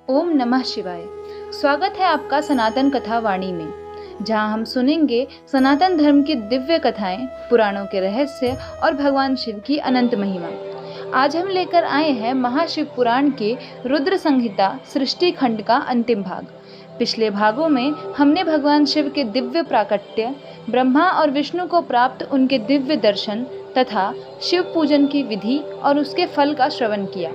ओम नमः शिवाय। स्वागत है आपका सनातन कथा वाणी में, जहां हम सुनेंगे सनातन धर्म की दिव्य कथाएं, पुराणों के रहस्य और भगवान शिव की अनंत महिमा। आज हम लेकर आए हैं महाशिव पुराण के रुद्र संहिता सृष्टि खंड का अंतिम भाग। पिछले भागों में हमने भगवान शिव के दिव्य प्राकट्य, ब्रह्मा और विष्णु को प्राप्त उनके दिव्य दर्शन तथा शिव पूजन की विधि और उसके फल का श्रवण किया।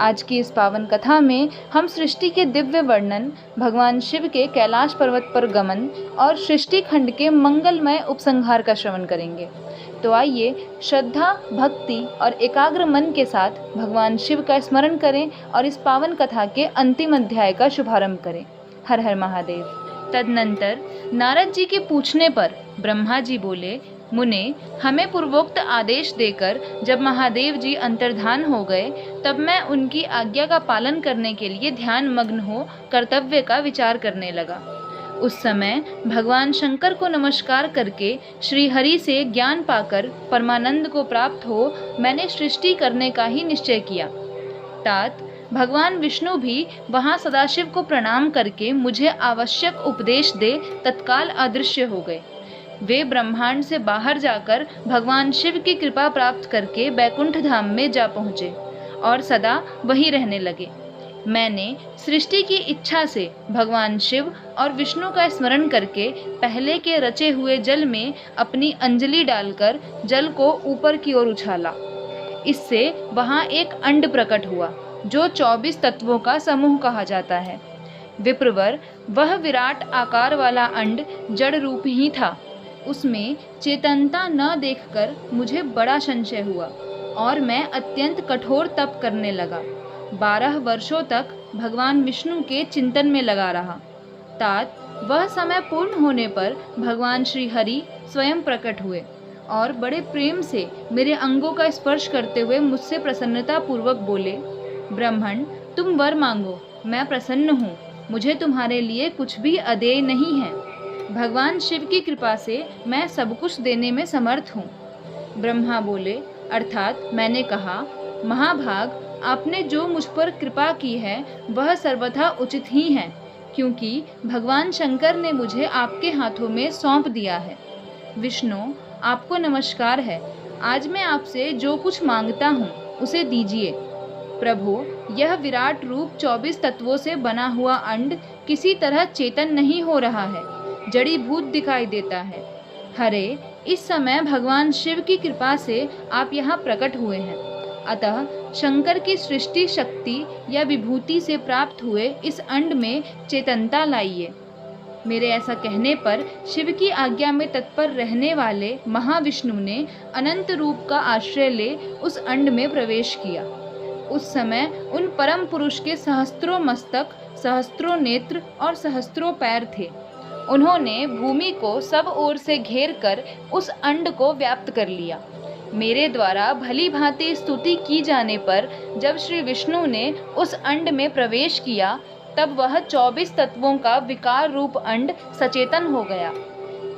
आज की इस पावन कथा में हम सृष्टि के दिव्य वर्णन, भगवान शिव के कैलाश पर्वत पर गमन और सृष्टि खंड के मंगलमय उपसंहार का श्रवण करेंगे। तो आइए श्रद्धा, भक्ति और एकाग्र मन के साथ भगवान शिव का स्मरण करें और इस पावन कथा के अंतिम अध्याय का शुभारंभ करें। हर हर महादेव। तदनंतर नारद जी के पूछने पर ब्रह्मा जी बोले, मुने, हमें पूर्वोक्त आदेश देकर जब महादेव जी अंतर्धान हो गए, तब मैं उनकी आज्ञा का पालन करने के लिए ध्यान मग्न हो कर्तव्य का विचार करने लगा। उस समय भगवान शंकर को नमस्कार करके श्री हरि से ज्ञान पाकर परमानंद को प्राप्त हो मैंने सृष्टि करने का ही निश्चय किया। तात भगवान विष्णु भी वहां सदाशिव को प्रणाम करके मुझे आवश्यक उपदेश दे तत्काल अदृश्य हो गए। वे ब्रह्मांड से बाहर जाकर भगवान शिव की कृपा प्राप्त करके बैकुंठ धाम में जा पहुँचे और सदा वहीं रहने लगे। मैंने सृष्टि की इच्छा से भगवान शिव और विष्णु का स्मरण करके पहले के रचे हुए जल में अपनी अंजलि डालकर जल को ऊपर की ओर उछाला। इससे वहां एक अंड प्रकट हुआ, जो 24 तत्वों का समूह कहा जाता है। विप्रवर, वह विराट आकार वाला अंड जड़ रूप ही था। उसमें चेतनता न देखकर मुझे बड़ा संशय हुआ और मैं अत्यंत कठोर तप करने लगा। 12 वर्षों तक भगवान विष्णु के चिंतन में लगा रहा। तात वह समय पूर्ण होने पर भगवान श्री हरि स्वयं प्रकट हुए और बड़े प्रेम से मेरे अंगों का स्पर्श करते हुए मुझसे प्रसन्नता पूर्वक बोले, ब्राह्मण, तुम वर मांगो, मैं प्रसन्न हूँ। मुझे तुम्हारे लिए कुछ भी अदेय नहीं है। भगवान शिव की कृपा से मैं सब कुछ देने में समर्थ हूँ। ब्रह्मा बोले, अर्थात मैंने कहा, महाभाग, आपने जो मुझ पर कृपा की है वह सर्वथा उचित ही है, क्योंकि भगवान शंकर ने मुझे आपके हाथों में सौंप दिया है। विष्णु, आपको नमस्कार है। आज मैं आपसे जो कुछ मांगता हूँ उसे दीजिए। प्रभु, यह विराट रूप 24 तत्वों से बना हुआ अंड किसी तरह चेतन नहीं हो रहा है, जड़ी भूत दिखाई देता है। हरे, इस समय भगवान शिव की कृपा से आप यहाँ प्रकट हुए हैं, अतः शंकर की सृष्टि शक्ति या विभूति से प्राप्त हुए इस अंड में चेतनता लाइए। मेरे ऐसा कहने पर शिव की आज्ञा में तत्पर रहने वाले महाविष्णु ने अनंत रूप का आश्रय ले उस अंड में प्रवेश किया। उस समय उन परम पुरुष के सहस्त्रों मस्तक, सहस्त्रों नेत्र और सहस्त्रों पैर थे। उन्होंने भूमि को सब ओर से घेर कर उस अंड को व्याप्त कर लिया। मेरे द्वारा भली भांति स्तुति की जाने पर जब श्री विष्णु ने उस अंड में प्रवेश किया, तब वह 24 तत्वों का विकार रूप अंड सचेतन हो गया।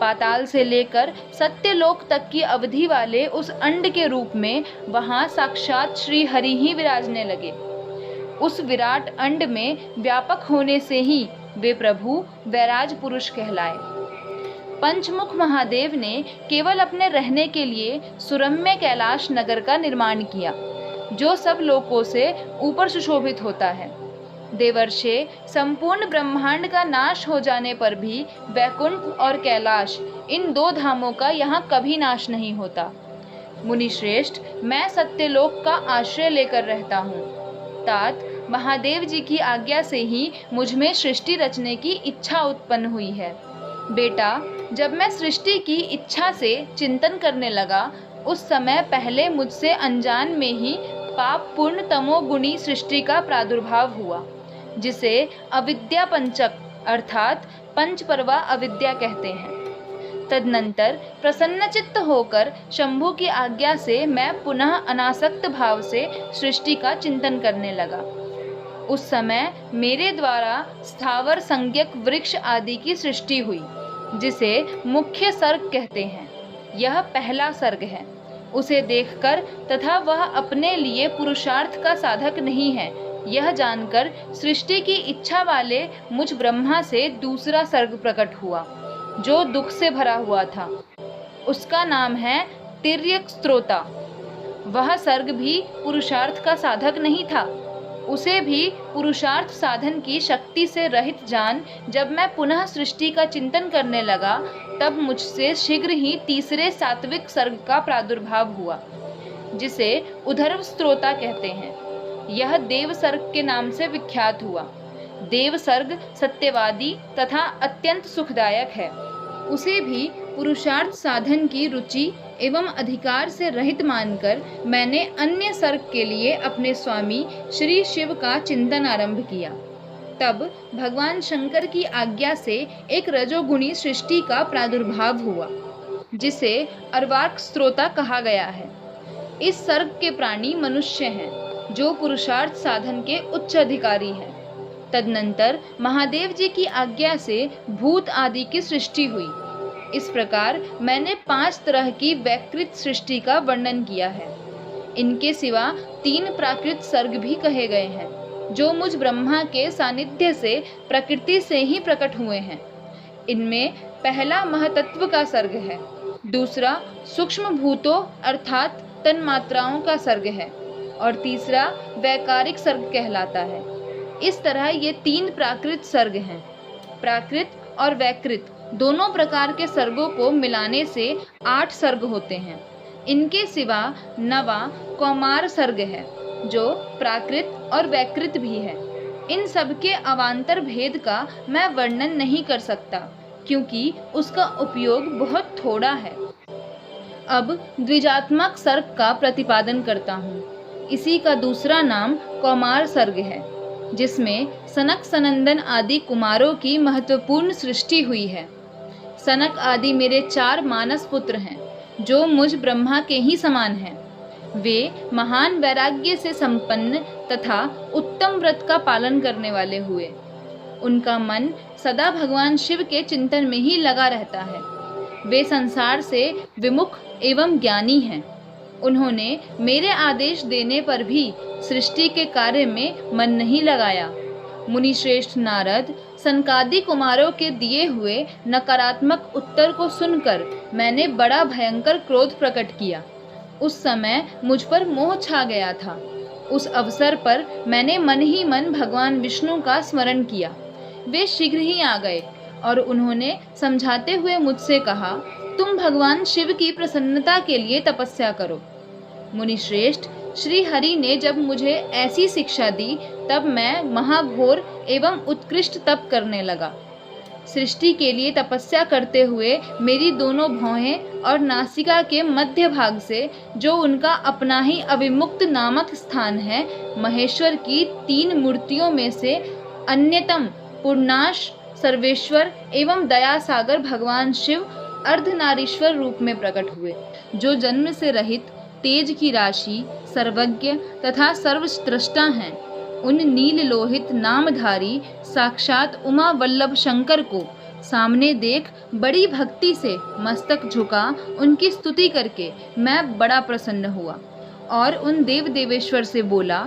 पाताल से लेकर सत्यलोक तक की अवधि वाले उस अंड के रूप में वहां साक्षात श्री हरि ही विराजने लगे। उस विराट अंड में व्यापक होने से ही वे प्रभु वैराज पुरुष कहलाए। पंचमुख महादेव ने केवल अपने रहने के लिए सुरम्य कैलाश नगर का निर्माण किया, जो सब लोकों से ऊपर सुशोभित होता है। देवर्षे, संपूर्ण ब्रह्मांड का नाश हो जाने पर भी वैकुंठ और कैलाश, इन 2 धामों का यहाँ कभी नाश नहीं होता। मुनिश्रेष्ठ, मैं सत्यलोक का आश्रय लेकर रहता हूँ। तात महादेव जी की आज्ञा से ही मुझ में सृष्टि रचने की इच्छा उत्पन्न हुई है। बेटा, जब मैं सृष्टि की इच्छा से चिंतन करने लगा, उस समय पहले मुझसे अनजान में ही पाप पूर्ण तमोगुणी सृष्टि का प्रादुर्भाव हुआ, जिसे अविद्या पंचक अर्थात पंचपर्वा अविद्या कहते हैं। तदनंतर प्रसन्नचित्त होकर शंभु की आज्ञा से मैं पुनः अनासक्त भाव से सृष्टि का चिंतन करने लगा। उस समय मेरे द्वारा स्थावर संज्ञक वृक्ष आदि की सृष्टि हुई, जिसे मुख्य सर्ग कहते हैं। यह पहला सर्ग है। उसे देखकर तथा वह अपने लिए पुरुषार्थ का साधक नहीं है, यह जानकर सृष्टि की इच्छा वाले मुझ ब्रह्मा से दूसरा सर्ग प्रकट हुआ, जो दुख से भरा हुआ था। उसका नाम है तिर्यक स्त्रोता। वह सर्ग भी पुरुषार्थ का साधक नहीं था। उसे भी पुरुषार्थ साधन की शक्ति से रहित जान जब मैं पुनः सृष्टि का चिंतन करने लगा, तब मुझसे शीघ्र ही तीसरे सात्विक सर्ग का प्रादुर्भाव हुआ, जिसे उधर्व स्त्रोता कहते हैं। यह देव सर्ग के नाम से विख्यात हुआ। देव सर्ग सत्यवादी तथा अत्यंत सुखदायक है। उसे भी पुरुषार्थ साधन की रुचि एवं अधिकार से रहित मानकर मैंने अन्य सर्ग के लिए अपने स्वामी श्री शिव का चिंतन आरंभ किया। तब भगवान शंकर की आज्ञा से एक रजोगुणी सृष्टि का प्रादुर्भाव हुआ, जिसे अर्वाक स्त्रोता कहा गया है। इस सर्ग के प्राणी मनुष्य हैं, जो पुरुषार्थ साधन के उच्च अधिकारी हैं। तदनंतर महादेव जी की आज्ञा से भूत आदि की सृष्टि हुई। इस प्रकार मैंने 5 तरह की वैकृत सृष्टि का वर्णन किया है। इनके सिवा 3 प्राकृत सर्ग भी कहे गए हैं, जो मुझ ब्रह्मा के सानिध्य से प्रकृति से ही प्रकट हुए हैं। इनमें पहला महतत्व का सर्ग है, दूसरा सूक्ष्म भूतों अर्थात तन्मात्राओं का सर्ग है, और तीसरा वैकारिक सर्ग कहलाता है। इस तरह ये 3 प्राकृत सर्ग हैं। प्राकृत और वैकृत दोनों प्रकार के सर्गों को मिलाने से 8 सर्ग होते हैं। इनके सिवा 9वां कौमार सर्ग है, जो प्राकृत और वैकृत भी है। इन सब के अवान्तर भेद का मैं वर्णन नहीं कर सकता, क्योंकि उसका उपयोग बहुत थोड़ा है। अब द्विजात्मक सर्ग का प्रतिपादन करता हूँ। इसी का दूसरा नाम कौमार सर्ग है, जिसमें सनक सनंदन आदि कुमारों की महत्वपूर्ण सृष्टि हुई है। सनक आदि मेरे 4 मानस पुत्र हैं, जो मुझ ब्रह्मा के ही समान हैं। वे महान वैराग्य से संपन्न तथा उत्तम व्रत का पालन करने वाले हुए। उनका मन सदा भगवान शिव के चिंतन में ही लगा रहता है। वे संसार से विमुख एवं ज्ञानी हैं। उन्होंने मेरे आदेश देने पर भी सृष्टि के कार्य में मन नहीं लगाया। मुनि श्रेष्ठ नारद सनकादि कुमारों के दिए हुए नकारात्मक उत्तर को सुनकर मैंने बड़ा भयंकर क्रोध प्रकट किया। उस समय मुझ पर मोह छा गया था। उस अवसर पर मैंने मन ही मन भगवान विष्णु का स्मरण किया। वे शीघ्र ही आ गए और उन्होंने समझाते हुए मुझसे कहा, तुम भगवान शिव की प्रसन्नता के लिए तपस्या करो। मुनिश्रेष्ठ, श्री हरि ने जब मुझे ऐसी शिक्षा दी, तब मैं महाघोर एवं उत्कृष्ट तप करने लगा। सृष्टि के लिए तपस्या करते हुए मेरी दोनों भौहें और नासिका के मध्य भाग से, जो उनका अपना ही अविमुक्त नामक स्थान है, महेश्वर की 3 मूर्तियों में से अन्यतम पूर्णाश, सर्वेश्वर एवं दयासागर भगवान शिव अर्धनारीश्वर रूप में प्रकट हुए, जो जन्म से रहित, तेज की राशि, सर्वज्ञ तथा सर्वस्त्रष्टा हैं। उन नील लोहित नामधारी साक्षात उमा वल्लभ शंकर को सामने देख बड़ी भक्ति से मस्तक झुका उनकी स्तुति करके मैं बड़ा प्रसन्न हुआ और उन देव देवेश्वर से बोला,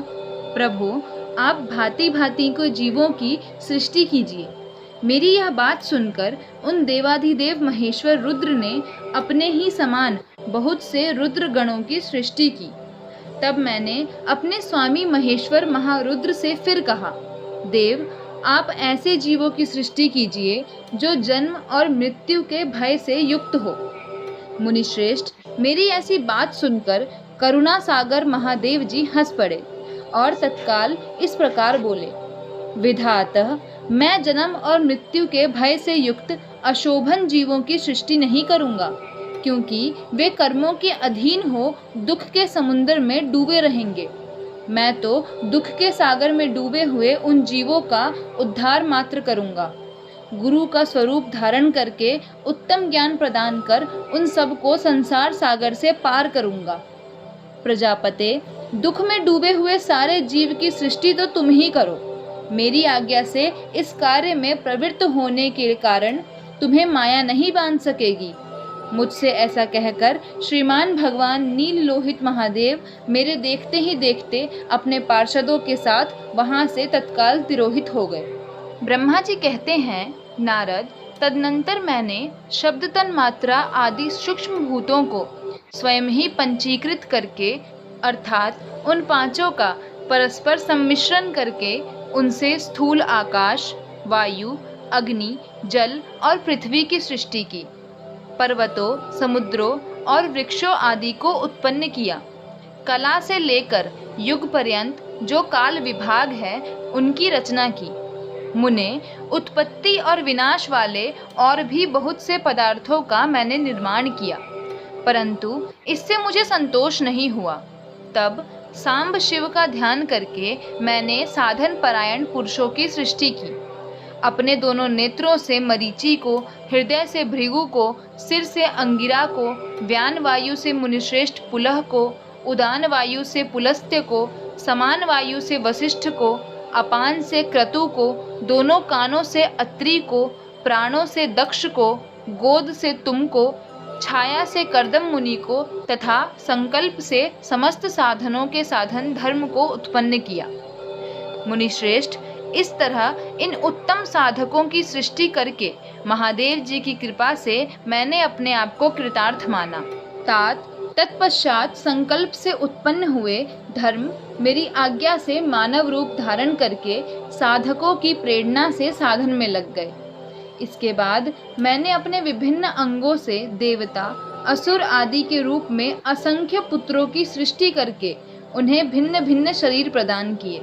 प्रभु, आप भांति भांति को जीवों की सृष्टि कीजिए। मेरी यह बात सुनकर उन देवाधिदेव महेश्वर रुद्र ने अपने ही समान बहुत से रुद्र गणों की सृष्टि की। तब मैंने अपने स्वामी महेश्वर महारुद्र से फिर कहा, देव, आप ऐसे जीवों की सृष्टि कीजिए जो जन्म और मृत्यु के भय से युक्त हो। मुनिश्रेष्ठ, मेरी ऐसी बात सुनकर करुणा सागर महादेव जी हंस पड़े और तत्काल इस प्रकार बोले, विधातः, मैं जन्म और मृत्यु के भय से युक्त अशोभन जीवों की सृष्टि नहीं करूंगा, क्योंकि वे कर्मों के अधीन हो दुख के समुद्र में डूबे रहेंगे। मैं तो दुख के सागर में डूबे हुए उन जीवों का उद्धार मात्र करूंगा। गुरु का स्वरूप धारण करके उत्तम ज्ञान प्रदान कर उन सबको संसार सागर से पार करूंगा। प्रजापते, दुख में डूबे हुए सारे जीव की सृष्टि तो तुम ही करो। मेरी आज्ञा से इस कार्य में प्रवृत्त होने के कारण तुम्हें माया नहीं बांध सकेगी। मुझसे ऐसा कहकर श्रीमान भगवान नील लोहित महादेव मेरे देखते ही देखते अपने पार्षदों के साथ वहां से तत्काल तिरोहित हो गए। ब्रह्मा जी कहते हैं, नारद, तदनंतर मैंने शब्द तन मात्रा आदि सूक्ष्म भूतों को स्वयं ही पंचीकृत करके अर्थात उन पांचों का परस्पर सम्मिश्रण करके उनसे स्थूल आकाश, वायु, अग्नि, जल और पृथ्वी की सृष्टि की। पर्वतों, समुद्रों और वृक्षों आदि को उत्पन्न किया। कला से लेकर युग पर्यंत जो काल विभाग है उनकी रचना की। मुने, उत्पत्ति और विनाश वाले और भी बहुत से पदार्थों का मैंने निर्माण किया, परंतु इससे मुझे संतोष नहीं हुआ। तब सांब शिव का ध्यान करके मैंने साधन परायण पुरुषों की सृष्टि की। अपने दोनों नेत्रों से मरीचि को, हृदय से भृगु को, सिर से अंगिरा को, व्यान वायु से मुनिश्रेष्ठ पुलह को, उदान वायु से पुलस्त्य को, समान वायु से वशिष्ठ को, अपान से क्रतु को, दोनों कानों से अत्रि को, प्राणों से दक्ष को, गोद से तुम को, छाया से कर्दम मुनि को तथा संकल्प से समस्त साधनों के साधन धर्म को उत्पन्न किया। मुनिश्रेष्ठ, इस तरह इन उत्तम साधकों की सृष्टि करके महादेव जी की कृपा से मैंने अपने आप को कृतार्थ माना। तत्पश्चात संकल्प से उत्पन्न हुए धर्म मेरी आज्ञा से मानव रूप धारण करके साधकों की प्रेरणा से साधन में लग गए। इसके बाद मैंने अपने विभिन्न अंगों से देवता, असुर आदि के रूप में असंख्य पुत्रों की सृष्टि करके उन्हें भिन्न भिन्न शरीर प्रदान किए।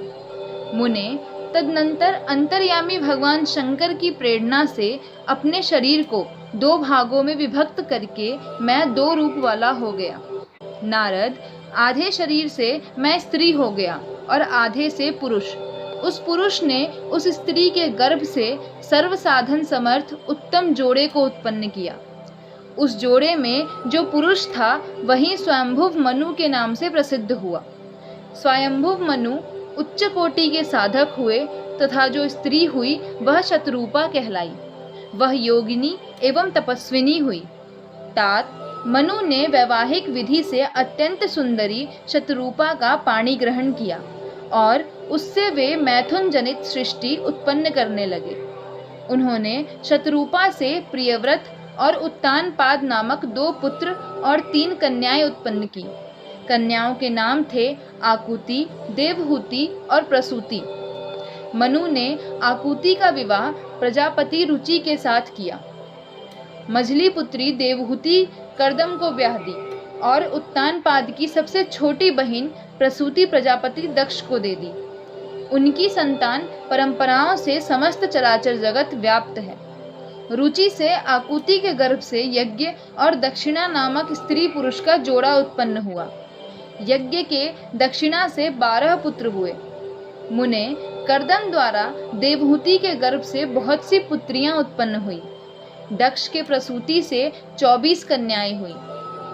मुने, तदनंतर अंतर्यामी भगवान शंकर की प्रेरणा से अपने शरीर को 2 भागों में विभक्त करके मैं 2 रूप वाला हो गया। नारद, आधे शरीर से मैं स्त्री हो गया और आधे से पुरुष। उस पुरुष ने उस स्त्री के गर्भ से सर्व साधन समर्थ उत्तम जोड़े को उत्पन्न किया। उस जोड़े में जो पुरुष था वही स्वयंभुव मनु के नाम से प्रसिद्ध हुआ। स्वयंभुव मनु उच्च कोटि के साधक हुए तथा जो स्त्री हुई वह शतरूपा कहलाई। वह योगिनी एवं तपस्विनी हुई। मनु ने वैवाहिक विधि से अत्यंत सुंदरी शतरूपा का पाणी ग्रहण किया और उससे वे मैथुन जनित सृष्टि उत्पन्न करने लगे। उन्होंने शतरूपा से प्रियव्रत और उत्तानपाद नामक 2 पुत्र और 3 कन्याएं उत्पन्न की। कन्याओं के नाम थे आकुति, देवहूति और प्रसूति। मनु ने आकुति का विवाह प्रजापति रुचि के साथ किया। मझली पुत्री देवहूति कर्दम को ब्याह दी और उत्तानपाद की सबसे छोटी बहन प्रसूति प्रजापति दक्ष को दे दी। उनकी संतान परंपराओं से समस्त चराचर जगत व्याप्त है। रुचि से आकुति के गर्भ से यज्ञ और दक्षिणा नामक स्त्री पुरुष का जोड़ा उत्पन्न हुआ। यज्ञ के दक्षिणा से 12 पुत्र हुए। मुने, कर्दम द्वारा देवहूति के गर्भ से बहुत सी पुत्रियां उत्पन्न हुई। दक्ष के प्रसूति से 24 कन्याएं हुई।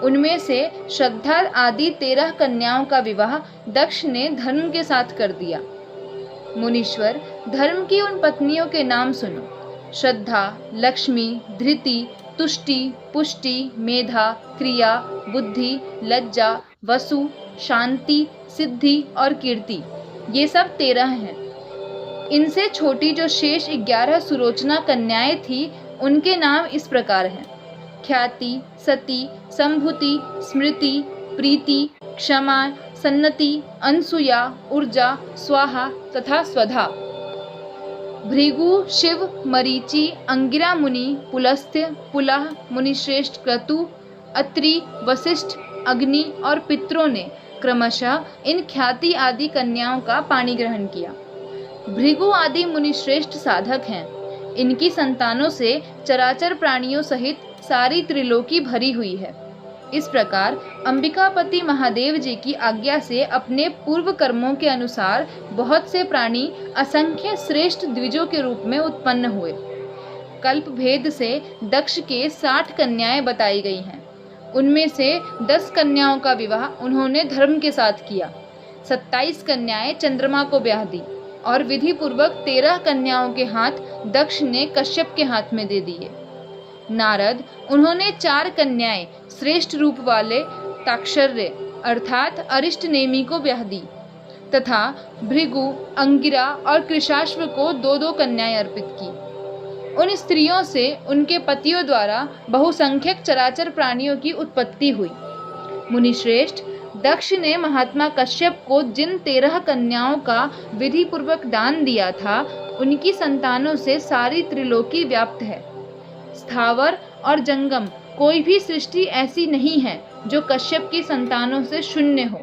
उनमें से श्रद्धा आदि 13 कन्याओं का विवाह दक्ष ने धर्म के साथ कर दिया। मुनीश्वर, धर्म की उन पत्नियों के नाम सुनो। श्रद्धा, लक्ष्मी, धृति, तुष्टि, पुष्टि, मेधा, क्रिया, बुद्धि, लज्जा, वसु, शांति, सिद्धि और कीर्ति, ये सब 13 हैं। इनसे छोटी जो शेष 11 सुरोचना कन्याएं थी उनके नाम इस प्रकार हैं: ख्याति, सती, संभुति, स्मृति, प्रीति, क्षमा, सन्नति, अनसुया, ऊर्जा, स्वाहा तथा स्वधा। भृगु, शिव, मरीचि, अंगिरा मुनि, पुलस्त्य, पुलह, मुनिश्रेष्ठ क्रतु, अत्रि, वशिष्ठ, अग्नि और पितरों ने क्रमशः इन ख्याति आदि कन्याओं का पाणी ग्रहण किया। भृगु आदि मुनिश्रेष्ठ साधक हैं। इनकी संतानों से चराचर प्राणियों सहित सारी त्रिलोकी भरी हुई है। इस प्रकार अंबिकापति महादेव जी की आज्ञा से अपने पूर्व कर्मों के अनुसार बहुत से प्राणी असंख्य श्रेष्ठ द्विजों के रूप में उत्पन्न हुए। कल्प भेद से दक्ष के 60 कन्याएं बताई गई हैं। उनमें से 10 कन्याओं का विवाह उन्होंने धर्म के साथ किया। 27 कन्याएं चंद्रमा को ब्याह दी और विधि पूर्वक 13 कन्याओं के हाथ दक्ष ने कश्यप के हाथ में दे दिए। नारद उन्होंने 4 कन्याएं श्रेष्ठ रूप वाले ताक्षर्य अर्थात अरिष्ट नेमि को ब्याह दी तथा भृगु, अंगिरा और कृशाश्व को 2-2 कन्याएं अर्पित की। उन स्त्रियों से उनके पतियों द्वारा बहुसंख्यक चराचर प्राणियों की उत्पत्ति हुई। मुनिश्रेष्ठ, दक्ष ने महात्मा कश्यप को जिन 13 कन्याओं का विधि पूर्वक दान दिया था, उनकी संतानों से सारी त्रिलोकी व्याप्त है। स्थावर और जंगम कोई भी सृष्टि ऐसी नहीं है जो कश्यप की संतानों से शून्य हो।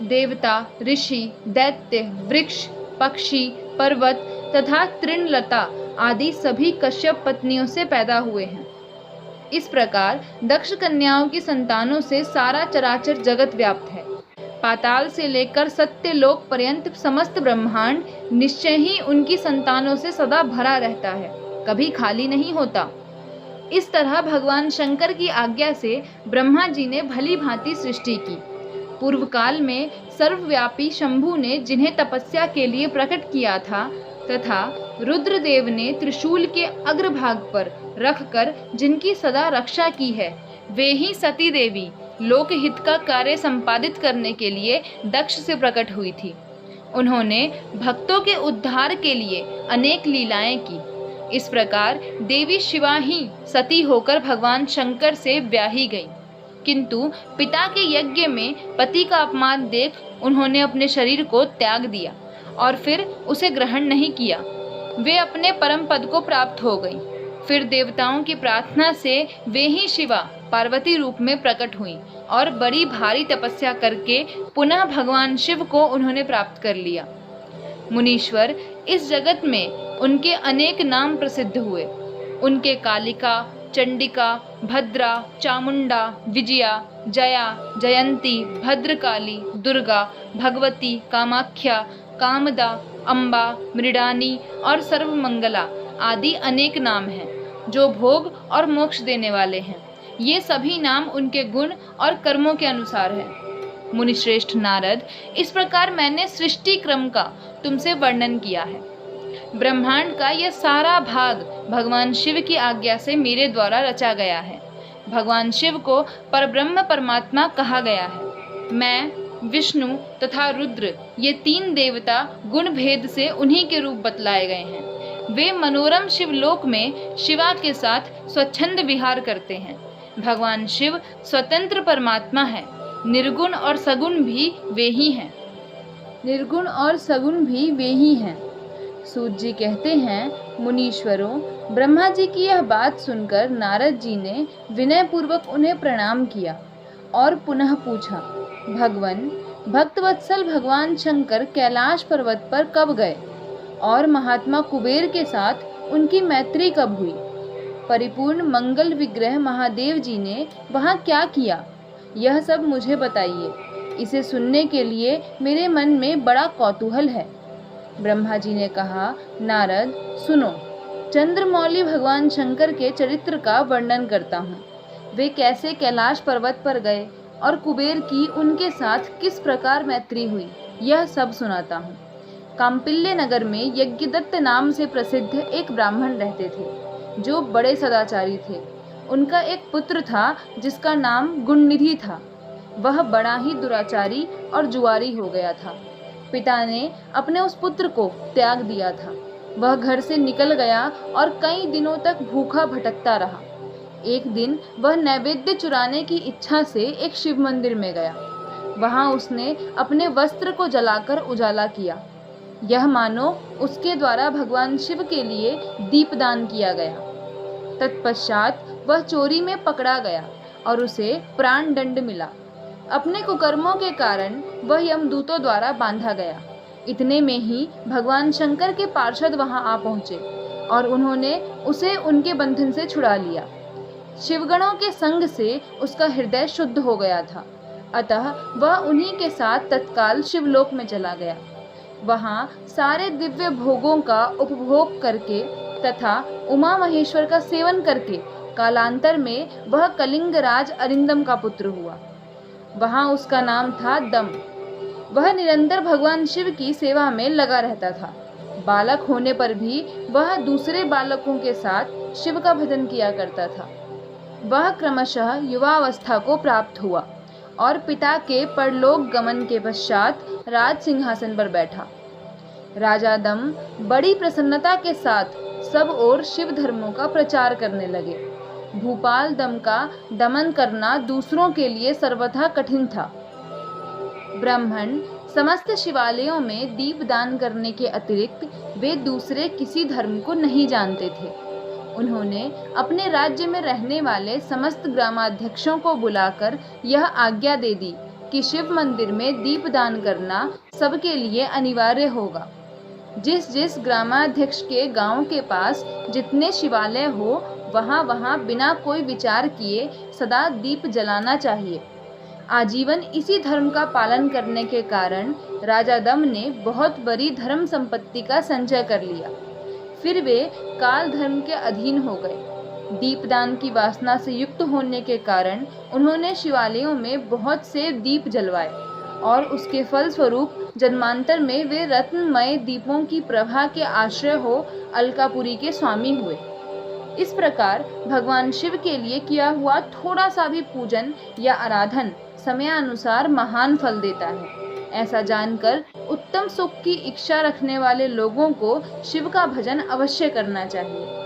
देवता, ऋषि, दैत्य, वृक्ष, पक्षी, पर्वत तथा तृणलता आदि सभी कश्यप पत्नियों से पैदा हुए हैं। इस प्रकार दक्ष कन्याओं की संतानों से सारा चराचर जगत व्याप्त है। पाताल से लेकर सत्यलोक पर्यंत समस्त ब्रह्मांड निश्चय ही उनकी संतानों से सदा भरा रहता है, कभी खाली नहीं होता। इस तरह भगवान शंकर की आज्ञा से ब्रह्मा जी ने भली भांति सृष्टि की। पूर्व काल में सर्वव्यापी शंभु ने जिन्हें तपस्या के लिए प्रकट किया था तथा रुद्रदेव ने त्रिशूल के अग्रभाग पर रखकर जिनकी सदा रक्षा की है, वे ही सती देवी लोकहित का कार्य संपादित करने के लिए दक्ष से प्रकट हुई थी। उन्होंने भक्तों के उद्धार के लिए अनेक लीलाएं की। इस प्रकार देवी शिवा ही सती होकर भगवान शंकर से ब्याही गई, किंतु पिता के यज्ञ में पति का अपमान देख उन्होंने अपने शरीर को त्याग दिया और फिर उसे ग्रहण नहीं किया। वे अपने परम पद को प्राप्त हो गईं। फिर देवताओं की प्रार्थना से वे ही शिवा पार्वती रूप में प्रकट हुई और बड़ी भारी तपस्या करके पुनः भगवान शिव को उन्होंने प्राप्त कर लिया। मुनीश्वर, इस जगत में उनके अनेक नाम प्रसिद्ध हुए। उनके कालिका, चंडिका, भद्रा, चामुंडा, विजया, जया, जयंती, भद्रकाली, दुर्गा, भगवती, कामाख्या, कामदा, अम्बा, मृडानी और सर्वमंगला आदि अनेक नाम हैं जो भोग और मोक्ष देने वाले हैं। ये सभी नाम उनके गुण और कर्मों के अनुसार हैं। मुनिश्रेष्ठ नारद, इस प्रकार मैंने सृष्टि क्रम का तुमसे वर्णन किया है। ब्रह्मांड का यह सारा भाग भगवान शिव की आज्ञा से मेरे द्वारा रचा गया है। भगवान शिव को परब्रह्म परमात्मा कहा गया है। मैं, विष्णु तथा रुद्र, ये 3 देवता गुण भेद से उन्हीं के रूप बतलाए गए हैं। वे मनोरम शिवलोक में शिवा के साथ स्वच्छंद विहार करते हैं। भगवान शिव स्वतंत्र परमात्मा है। निर्गुण और सगुण भी वे ही हैं। निर्गुण और सगुण भी वे ही हैं। सूत जी कहते हैं, मुनीश्वरों, ब्रह्मा जी की यह बात सुनकर नारद जी ने विनय पूर्वक उन्हें प्रणाम किया और पुनः पूछा, भगवन, भक्तवत्सल भगवान शंकर कैलाश पर्वत पर कब गए और महात्मा कुबेर के साथ उनकी मैत्री कब हुई? परिपूर्ण मंगल विग्रह महादेव जी ने वहाँ क्या किया, यह सब मुझे बताइए। इसे सुनने के लिए मेरे मन में बड़ा कौतूहल है। ब्रह्मा जी ने कहा, नारद सुनो, चंद्रमौली भगवान शंकर के चरित्र का वर्णन करता हूँ। वे कैसे कैलाश पर्वत पर गए और कुबेर की उनके साथ किस प्रकार मैत्री हुई, यह सब सुनाता हूँ। काम्पिल्य नगर में यज्ञदत्त नाम से प्रसिद्ध एक ब्राह्मण रहते थे, जो बड़े सदाचारी थे। उनका एक पुत्र था जिसका नाम गुणनिधि था। वह बड़ा ही दुराचारी और जुआरी हो गया था। पिता ने अपने उस पुत्र को त्याग दिया था। वह घर से निकल गया और कई दिनों तक भूखा भटकता रहा। एक दिन वह नैवेद्य चुराने की इच्छा से एक शिव मंदिर में गया। वहां उसने अपने वस्त्र को जलाकर उजाला किया। यह मानो उसके द्वारा भगवान शिव के लिए दीपदान किया गया। तत्पश्चात वह चोरी में पकड़ा गया और उसे प्राण दंड मिला। अपने कुकर्मों के कारण वह यमदूतों द्वारा बांधा गया। इतने में ही भगवान शंकर के पार्षद वहां आ पहुंचे और उन्होंने उसे उनके बंधन से छुड़ा लिया। शिवगणों के संग से उसका हृदय शुद्ध हो गया था, अतः वह उन्हीं के साथ तत्काल शिवलोक में चला गया। वहां सारे दिव्य भोगों का उपभोग करके तथा उमा महेश्वर का सेवन करके कालांतर में वह कलिंगराज अरिंदम का पुत्र हुआ। वहां उसका नाम था दम। वह निरंतर भगवान शिव की सेवा में लगा रहता था। बालक होने पर भी वह दूसरे बालकों के साथ शिव का भजन किया करता था। वह क्रमशः युवावस्था को प्राप्त हुआ और पिता के परलोक गमन के पश्चात राज सिंहासन पर बैठा। राजा दम बड़ी प्रसन्नता के साथ सब ओर शिव धर्मों का प्रचार करने लगे। भूपाल दम का दमन करना दूसरों के लिए सर्वथा कठिन था। ब्राह्मण समस्त शिवालयों में दीपदान करने के अतिरिक्त वे दूसरे किसी धर्म को नहीं जानते थे। उन्होंने अपने राज्य में रहने वाले समस्त ग्रामाध्यक्षों को बुलाकर यह आज्ञा दे दी कि शिव मंदिर में दीपदान करना सबके लिए अनिवार्य होगा। जिस जिस ग्रामाध्यक्ष के गांव के पास जितने शिवालय हो वहां वहां बिना कोई विचार किए सदा दीप जलाना चाहिए। आजीवन इसी धर्म का पालन करने के कारण राजा दम ने बहुत बड़ी धर्म संपत्ति का संचय कर लिया। फिर वे काल धर्म के अधीन हो गए। दीपदान की वासना से युक्त होने के कारण उन्होंने शिवालयों में बहुत से दीप जलवाए और उसके फलस्वरूप जन्मांतर में वे रत्नमय दीपों की प्रभा के आश्रय हो अलकापुरी के स्वामी हुए। इस प्रकार भगवान शिव के लिए किया हुआ थोड़ा सा भी पूजन या आराधन समयानुसार महान फल देता है। ऐसा जानकर उत्तम सुख की इच्छा रखने वाले लोगों को शिव का भजन अवश्य करना चाहिए।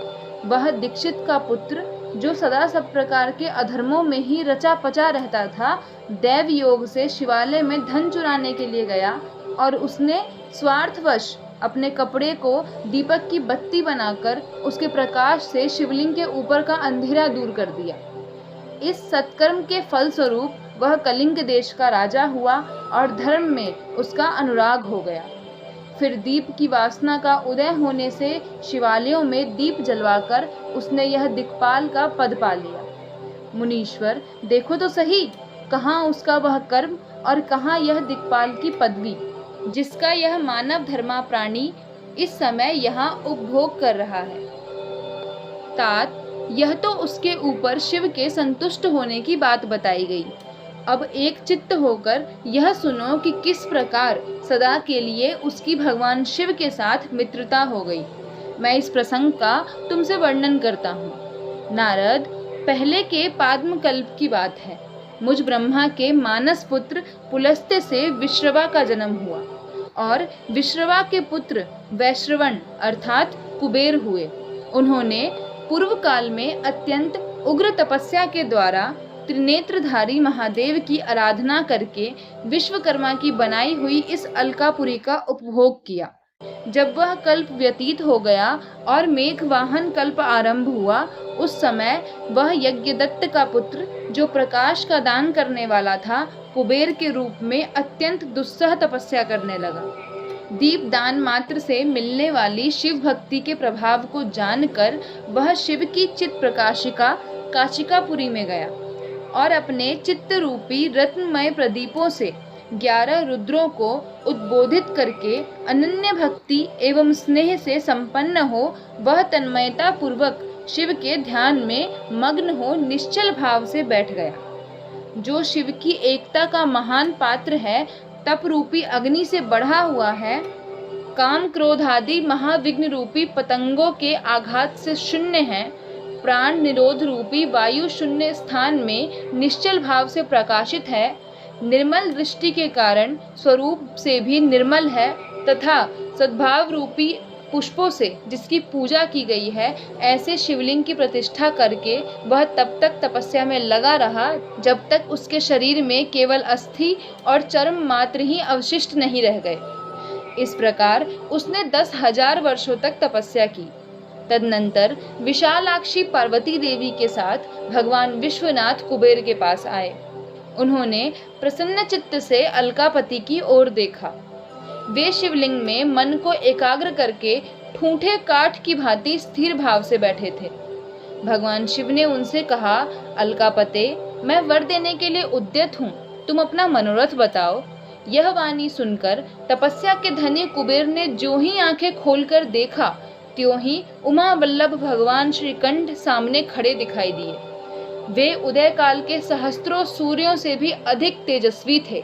वह दीक्षित का पुत्र जो सदा सब प्रकार के अधर्मों में ही रचा पचा रहता था, दैव योग से शिवालय में धन चुराने के लिए गया और उसने स्वार्थवश अपने कपड़े को दीपक की बत्ती बनाकर उसके प्रकाश से शिवलिंग के ऊपर का अंधेरा दूर कर दिया। इस सत्कर्म के फलस्वरूप वह कलिंग देश का राजा हुआ और धर्म में उसका अनुराग हो गया। फिर दीप की वासना का उदय होने से शिवालयों में दीप जलवाकर उसने यह दिक्पाल का पद पा लिया। मुनीश्वर, देखो तो सही, कहाँ उसका वह कर्म और कहाँ यह दिक्पाल की पदवी जिसका यह मानव धर्मा प्राणी इस समय यहाँ उपभोग कर रहा है। तात, यह तो उसके ऊपर शिव के संतुष्ट होने की बात बताई गई। अब एक चित्त होकर यह सुनो कि किस प्रकार सदा के लिए उसकी भगवान शिव के साथ मित्रता हो गई। मैं इस प्रसंग का तुमसे वर्णन करता हूँ। नारद, पहले के पाद्मकल्प की बात है। मुझ ब्रह्मा के मानस पुत्र पुलस्त्य से विश्रवा का जन्म हुआ और विश्रवा के पुत्र वैश्रवण अर्थात कुबेर हुए। उन्होंने पूर्व काल में अत्यंत उग्र तपस्या के द्वारा त्रिनेत्रधारी महादेव की आराधना करके विश्वकर्मा की बनाई हुई इस अलकापुरी का उपभोग किया। जब वह कल्प व्यतीत हो गया और मेघवाहन कल्प आरंभ हुआ, उस समय वह यज्ञदत्त का पुत्र जो प्रकाश का दान करने वाला था, कुबेर के रूप में अत्यंत दुस्सह तपस्या करने लगा। दीप दान मात्र से मिलने वाली शिव भक्ति के प्रभाव को जानकर वह शिव की चित्त प्रकाशिका काशिकापुरी में गया और अपने चित्त रूपी रत्नमय प्रदीपों से 11 रुद्रों को उद्बोधित करके अनन्य भक्ति एवं स्नेह से संपन्न हो वह तन्मयता पूर्वक शिव के ध्यान में मग्न हो निश्चल भाव से बैठ गया। जो शिव की एकता का महान पात्र है, तप रूपी अग्नि से बढ़ा हुआ है, काम क्रोध आदि महाविघ्न रूपी पतंगों के आघात से शून्य है, प्राण निरोध रूपी वायु शून्य स्थान में निश्चल भाव से प्रकाशित है, निर्मल दृष्टि के कारण स्वरूप से भी निर्मल है तथा सद्भाव रूपी पुष्पों से जिसकी पूजा की गई है, ऐसे शिवलिंग की प्रतिष्ठा करके वह तब तक तपस्या में लगा रहा जब तक उसके शरीर में केवल अस्थि और चर्म मात्र ही अवशिष्ट नहीं रह गए। इस प्रकार उसने 10,000 वर्षों तक तपस्या की। तदनंतर विशालाक्षी पार्वती देवी के साथ भगवान विश्वनाथ कुबेर के पास आए। उन्होंने प्रसन्न चित्त से अलकापति की ओर देखा। वे शिवलिंग में मन को एकाग्र करके ठूठे काठ की भांति स्थिर भाव से बैठे थे। भगवान शिव ने उनसे कहा, अलकापते, मैं वर देने के लिए उद्यत हूँ, तुम अपना मनोरथ बताओ। यह वाणी सुनकर तपस्या के धनी कुबेर ने जो ही आंखें खोलकर देखा, त्यों ही उमा वल्लभ भगवान श्रीकंठ सामने खड़े दिखाई दिए। वे उदय काल के सहस्त्रों सूर्यों से भी अधिक तेजस्वी थे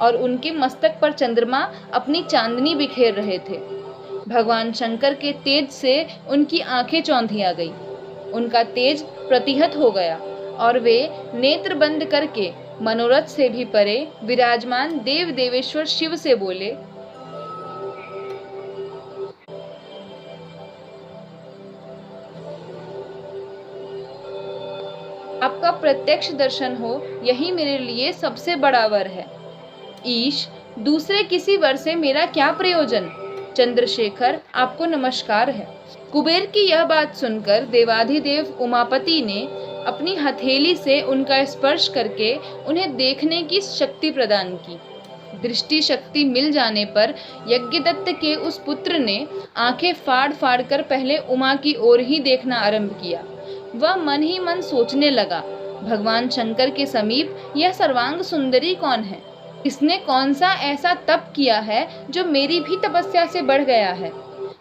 और उनके मस्तक पर चंद्रमा अपनी चांदनी बिखेर रहे थे। भगवान शंकर के तेज से उनकी आंखें चौंधिया गई। उनका तेज प्रतिहत हो गया और वे नेत्र बंद करके मनोरथ से भी परे विराजमान देव देवेश्वर शिव से बोले, आपका प्रत्यक्ष दर्शन हो यही मेरे लिए सबसे बड़ा वर है। ईश, दूसरे किसी वर से मेरा क्या प्रयोजन। चंद्रशेखर, आपको नमस्कार है। कुबेर की यह बात सुनकर देवाधिदेव उमापति ने अपनी हथेली से उनका स्पर्श करके उन्हें देखने की शक्ति प्रदान की। दृष्टि शक्ति मिल जाने पर यज्ञदत्त के उस पुत्र ने आंखें फाड़ फाड़ कर पहले उमा की ओर ही देखना आरंभ किया। वह मन ही मन सोचने लगा, भगवान शंकर के समीप यह सर्वांग सुंदरी कौन है? इसने कौन सा ऐसा तप किया है जो मेरी भी तपस्या से बढ़ गया है?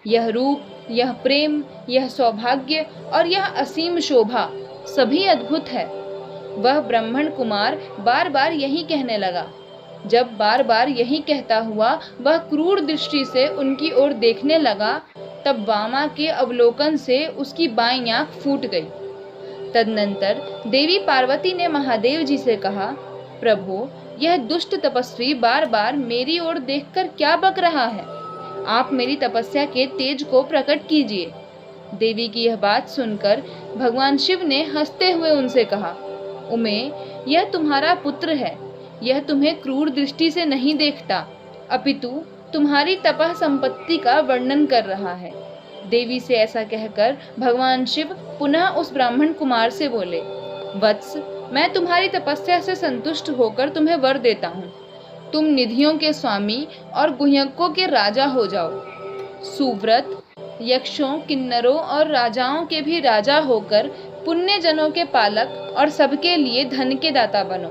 यह रूप, यह प्रेम, यह सौभाग्य और यह असीम शोभा सभी अद्भुत है। वह ब्राह्मण कुमार बार बार यही कहने लगा। जब बार बार यही कहता हुआ वह क्रूर दृष्टि से उनकी ओर देखने लगा, तब वामा के अवलोकन से उसकी बाईं आंख फूट गई। तदनंतर देवी पार्वती ने महादेव जी से कहा, प्रभु, यह दुष्ट तपस्वी बार बार मेरी ओर देखकर क्या बक रहा है? आप मेरी तपस्या के तेज को प्रकट कीजिए। देवी की यह बात सुनकर भगवान शिव ने हंसते हुए उनसे कहा, उमे, यह तुम्हारा पुत्र है। यह तुम्हें क्रूर दृष्टि से नहीं देखता, अपितु तुम्हारी तपः संपत्ति का वर्णन कर रहा है। देवी से ऐसा कहकर भगवान शिव पुनः उस ब्राह्मण कुमार से बोले, वत्स, मैं तुम्हारी तपस्या से संतुष्ट होकर तुम्हें वर देता हूँ। तुम निधियों के स्वामी और गुह्यकों के राजा हो जाओ। सुव्रत, यक्षों, किन्नरों और राजाओं के भी राजा होकर पुण्य जनों के पालक और सबके लिए धन के दाता बनो।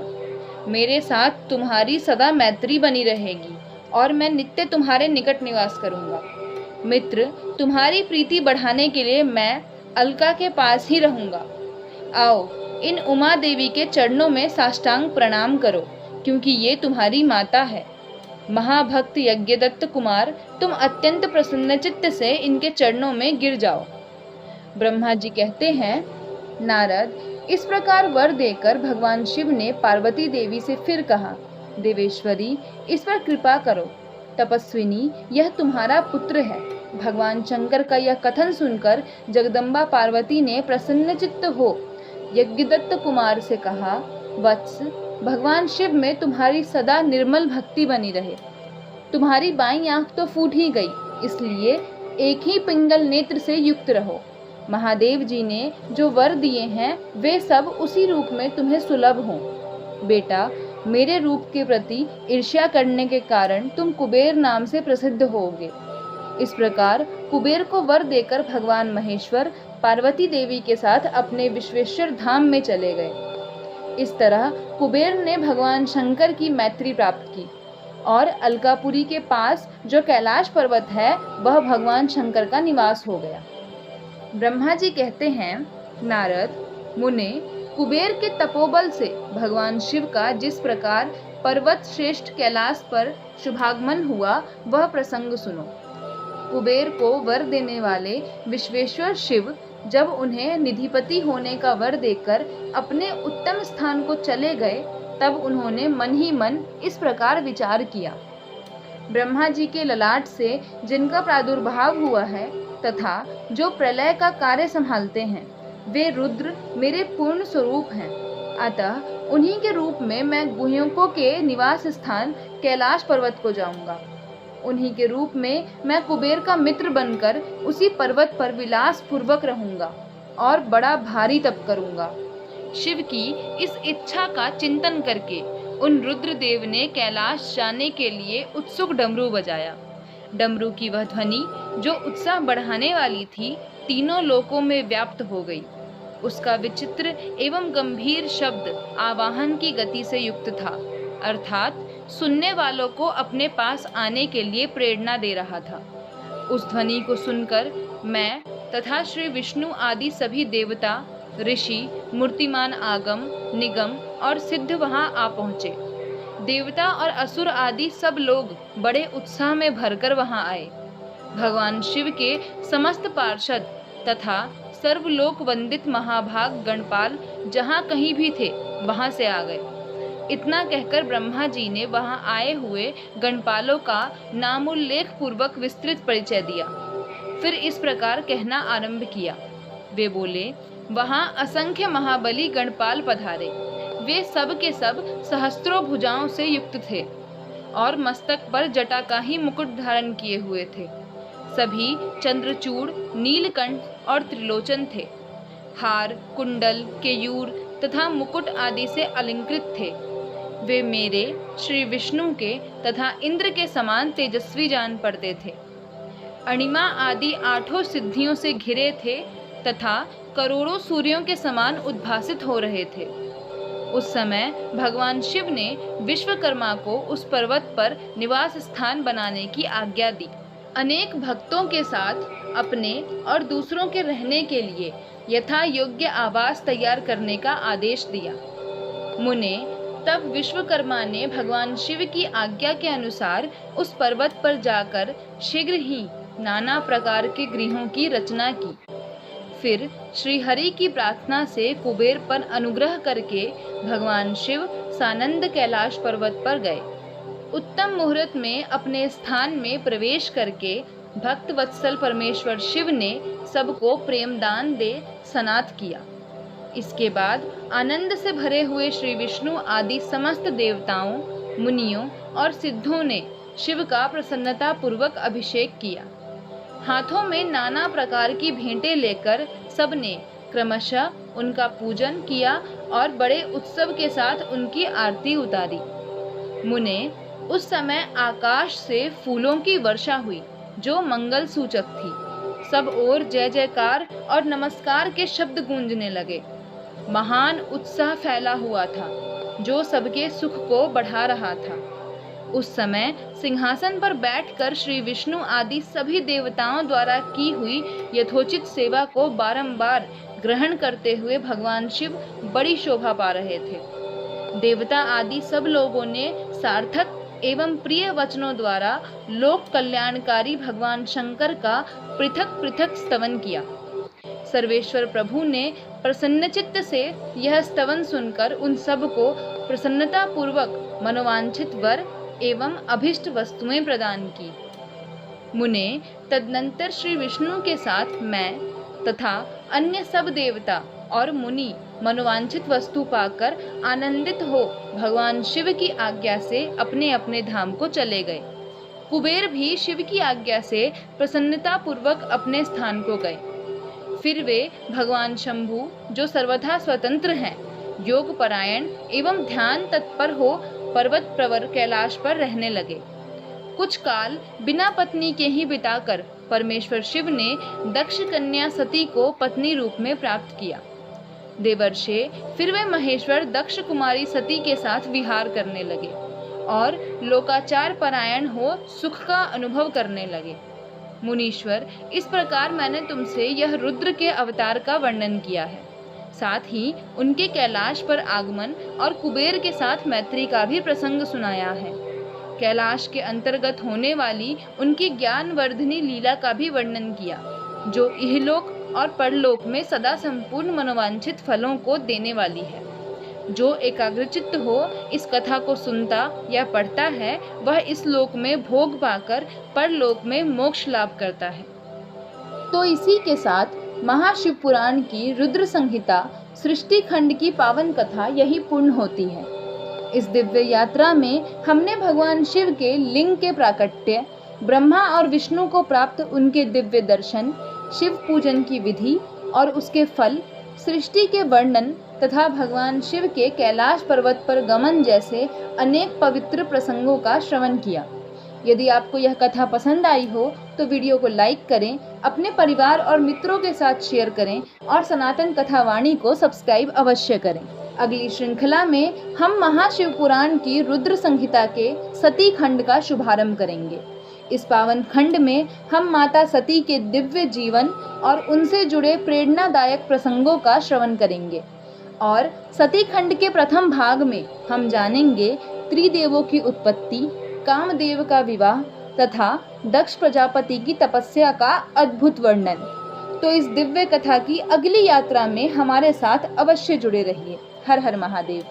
मेरे साथ तुम्हारी सदा मैत्री बनी रहेगी और मैं नित्य तुम्हारे निकट निवास करूंगा। मित्र, तुम्हारी प्रीति बढ़ाने के लिए मैं अलका के पास ही रहूंगा। आओ, इन उमा देवी के चरणों में साष्टांग प्रणाम करो, क्योंकि ये तुम्हारी माता है। महाभक्त यज्ञदत्त कुमार, तुम अत्यंत प्रसन्नचित्त से इनके चरणों में गिर जाओ। ब्रह्मा जी कहते हैं, नारद, इस प्रकार वर देकर भगवान शिव ने पार्वती देवी से फिर कहा, देवेश्वरी, इस पर कृपा करो। तपस्विनी, यह तुम्हारा पुत्र है। भगवान शंकर का यह कथन सुनकर जगदम्बा पार्वती ने प्रसन्नचित्त हो यज्ञदत्त कुमार से कहा, वत्स, भगवान शिव में तुम्हारी सदा निर्मल भक्ति बनी रहे। तुम्हारी बाईं आंख तो फूट ही गई, इसलिए एक ही पिंगल नेत्र से युक्त रहो। महादेव जी ने जो वर दिए हैं वे सब उसी रूप में तुम्हें सुलभ हों। बेटा, मेरे रूप के प्रति ईर्ष्या करने के कारण तुम कुबेर नाम से प्रसिद्ध होगे। इस प्रकार कुबेर को वर देकर भगवान महेश्वर पार्वती देवी के साथ अपने विश्वेश्वर धाम में चले गए। इस तरह कुबेर ने भगवान शंकर की मैत्री प्राप्त की और अलकापुरी के पास जो कैलाश पर्वत है वह भगवान शंकर का निवास हो गया। ब्रह्मा जी कहते हैं, नारद मुने, कुबेर के तपोबल से भगवान शिव का जिस प्रकार पर्वत श्रेष्ठ कैलाश पर शुभागमन हुआ वह प्रसंग सुनो। कुबेर को वर देने वाले विश्वेश्वर शिव जब उन्हें निधिपति होने का वर देकर अपने उत्तम स्थान को चले गए, तब उन्होंने मन ही मन इस प्रकार विचार किया, ब्रह्मा जी के ललाट से जिनका प्रादुर्भाव हुआ है तथा जो प्रलय का कार्य संभालते हैं, वे रुद्र मेरे पूर्ण स्वरूप हैं। अतः उन्हीं के रूप में मैं गुह्यकों के निवास स्थान कैलाश पर्वत को जाऊंगा। उन्हीं के रूप में मैं कुबेर का मित्र बनकर उसी पर्वत पर विलास पूर्वक रहूंगा और बड़ा भारी तप करूंगा। शिव की इस इच्छा का चिंतन करके उन रुद्रदेव ने कैलाश जाने के लिए उत्सुक डमरू बजाया। डमरू की वह ध्वनि जो उत्साह बढ़ाने वाली थी, तीनों लोकों में व्याप्त हो गई। उसका विचित्र एवं गंभीर शब्द आवाहन की गति से युक्त था, अर्थात सुनने वालों को अपने पास आने के लिए प्रेरणा दे रहा था। उस ध्वनि को सुनकर मैं तथा श्री विष्णु आदि सभी देवता, ऋषि, मूर्तिमान आगम, निगम और सिद्ध वहां आ पहुंचे। देवता और असुर आदि सब लोग बड़े उत्साह में भरकर वहां आए। भगवान शिव के समस्त पार्षद तथा सर्वलोक वंदित महाभाग गणपाल जहाँ कहीं भी थे वहाँ से आ गए। इतना कहकर ब्रह्मा जी ने वहाँ आए हुए गणपालों का नामोल्लेख पूर्वक विस्तृत परिचय दिया। फिर इस प्रकार कहना आरंभ किया। वे बोले, वहाँ असंख्य महाबली गणपाल पधारे। वे सब के सब सहस्त्रों भुजाओं से युक्त थे और मस्तक पर जटा का ही मुकुट धारण किए हुए थे। सभी चंद्रचूड़, नीलकंठ और त्रिलोचन थे। हार, कुंडल, केयूर तथा मुकुट आदि से अलंकृत थे। वे मेरे श्री विष्णु के तथा इंद्र के समान तेजस्वी जान पड़ते थे। अणिमा आदि 8 सिद्धियों से घिरे थे तथा करोड़ों सूर्यों के समान उद्भासित हो रहे थे। उस समय भगवान शिव ने विश्वकर्मा को उस पर्वत पर निवास स्थान बनाने की आज्ञा दी। अनेक भक्तों के साथ अपने और दूसरों के रहने के लिए यथा योग्य आवास तैयार करने का आदेश दिया। मुने, तब विश्वकर्मा ने भगवान शिव की आज्ञा के अनुसार उस पर्वत पर जाकर शीघ्र ही नाना प्रकार के गृहों की रचना की। फिर श्री हरि की प्रार्थना से कुबेर पर अनुग्रह करके भगवान शिव सानंद कैलाश पर्वत पर गए। उत्तम मुहूर्त में अपने स्थान में प्रवेश करके भक्त वत्सल परमेश्वर शिव ने सबको प्रेम दान दे सनाथ किया। इसके बाद आनंद से भरे हुए श्री विष्णु आदि समस्त देवताओं, मुनियों और सिद्धों ने शिव का प्रसन्नता पूर्वक अभिषेक किया। हाथों में नाना प्रकार की भेंटें लेकर सबने क्रमशः उनका पूजन किया और बड़े उत्सव के साथ उनकी आरती उतारी। मुने, उस समय आकाश से फूलों की वर्षा हुई जो मंगल सूचक थी। सब ओर जय जयकार और नमस्कार के शब्द गूंजने लगे। महान उत्साह फैला हुआ था जो सबके सुख को बढ़ा रहा था। उस समय सिंहासन पर बैठकर श्री विष्णु आदि सभी देवताओं द्वारा की हुई यथोचित सेवा को बारंबार ग्रहण करते हुए भगवान शिव बड़ी शोभा पा रहे थे। देवता आदि सब लोगों ने सार्थक एवं प्रिय वचनों द्वारा लोक कल्याणकारी भगवान शंकर का पृथक पृथक स्तवन किया। सर्वेश्वर प्रभु ने प्रसन्नचित्त से यह स्तवन सुनकर उन सब को प्रसन्नता पूर्वक मनोवांछित वर एवं अभिष्ट वस्तुएं प्रदान की। मुने, तदनंतर श्री विष्णु के साथ मैं तथा अन्य सब देवता और मुनि मनोवांछित वस्तु पाकर आनंदित हो भगवान शिव की आज्ञा से अपने अपने धाम को चले गए। कुबेर भी शिव की आज्ञा से प्रसन्नता पूर्वक अपने स्थान को गए। फिर वे भगवान शंभु, जो सर्वथा स्वतंत्र हैं, योग परायण एवं ध्यान तत्पर हो पर्वत प्रवर कैलाश पर रहने लगे। कुछ काल बिना पत्नी के ही बिताकर परमेश्वर शिव ने दक्ष कन्या सती को पत्नी रूप में प्राप्त किया। देवर्षे फिर वे महेश्वर दक्ष कुमारी सती के साथ विहार करने लगे और लोकाचार परायण हो सुख का अनुभव करने लगे। मुनीश्वर, इस प्रकार मैंने तुमसे यह रुद्र के अवतार का वर्णन किया है। साथ ही उनके कैलाश पर आगमन और कुबेर के साथ मैत्री का भी प्रसंग सुनाया है। कैलाश के अंतर्गत होने वाली उनकी ज्ञानवर्धिनी लीला का भी वर्णन किया, जो इहलोक और परलोक में सदा संपूर्ण मनोवांछित फलों को देने वाली है। जो एकाग्रचित्त हो इस कथा को सुनता या पढ़ता है, वह इस लोक में भोग पाकर परलोक में मोक्ष लाभ करता है। तो इसी के साथ महाशिव पुराण की रुद्र संहिता सृष्टि खंड की पावन कथा यही पूर्ण होती है। इस दिव्य यात्रा में हमने भगवान शिव के लिंग के प्राकट्य, ब्रह्मा और विष्णु को प्राप्त उनके दिव्य दर्शन, शिव पूजन की विधि और उसके फल, सृष्टि के वर्णन तथा भगवान शिव के कैलाश पर्वत पर गमन जैसे अनेक पवित्र प्रसंगों का श्रवण किया। यदि आपको यह कथा पसंद आई हो तो वीडियो को लाइक करें, अपने परिवार और मित्रों के साथ शेयर करें और सनातन कथा वाणी को सब्सक्राइब अवश्य करें। अगली श्रृंखला में हम महाशिव पुराण की रुद्र संहिता के सती खंड का शुभारंभ करेंगे। इस पावन खंड में हम माता सती के दिव्य जीवन और उनसे जुड़े प्रेरणादायक प्रसंगों का श्रवण करेंगे और सती खंड के प्रथम भाग में हम जानेंगे त्रिदेवों की उत्पत्ति, कामदेव का विवाह तथा दक्ष प्रजापति की तपस्या का अद्भुत वर्णन। तो इस दिव्य कथा की अगली यात्रा में हमारे साथ अवश्य जुड़े रहिए। हर हर महादेव।